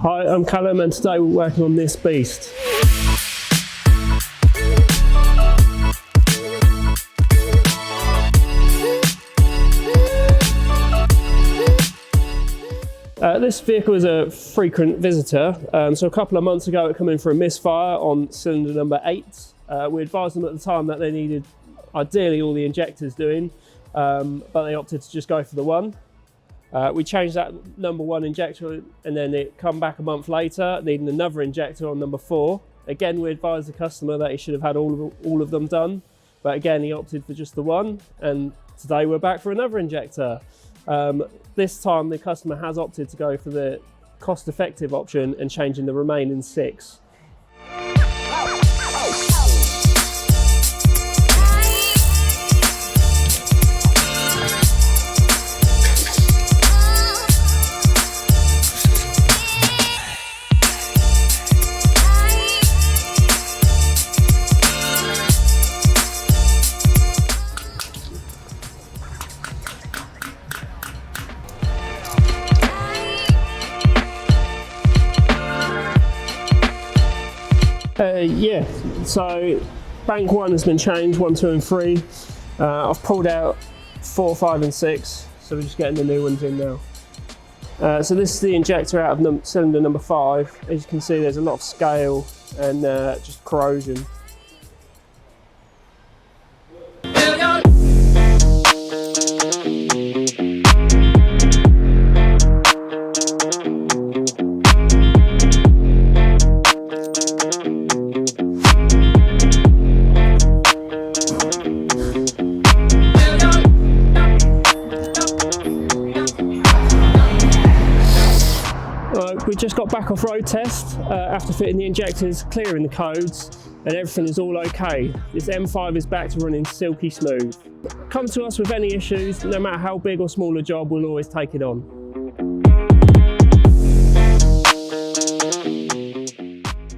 Hi, I'm Callum and today we're working on this beast. This vehicle is a frequent visitor, so a couple of months ago it came in for a misfire on cylinder number 8. We advised them at the time that they needed ideally all the injectors doing, but they opted to just go for the one. We changed that number 1 injector and then it come back a month later needing another injector on number 4. Again, we advised the customer that he should have had all of them done, but again he opted for just the one, and today we're back for another injector. This time the customer has opted to go for the cost-effective option and changing the remaining 6. Yeah, so bank 1 has been changed, 1, 2 and 3. I've pulled out 4, 5 and 6, so we're just getting the new ones in now. So this is the injector out of cylinder number 5. As you can see, there's a lot of scale and just corrosion. We just got back off road test after fitting the injectors, clearing the codes, and everything is all okay. This M5 is back to running silky smooth. Come to us with any issues, no matter how big or small a job, we'll always take it on.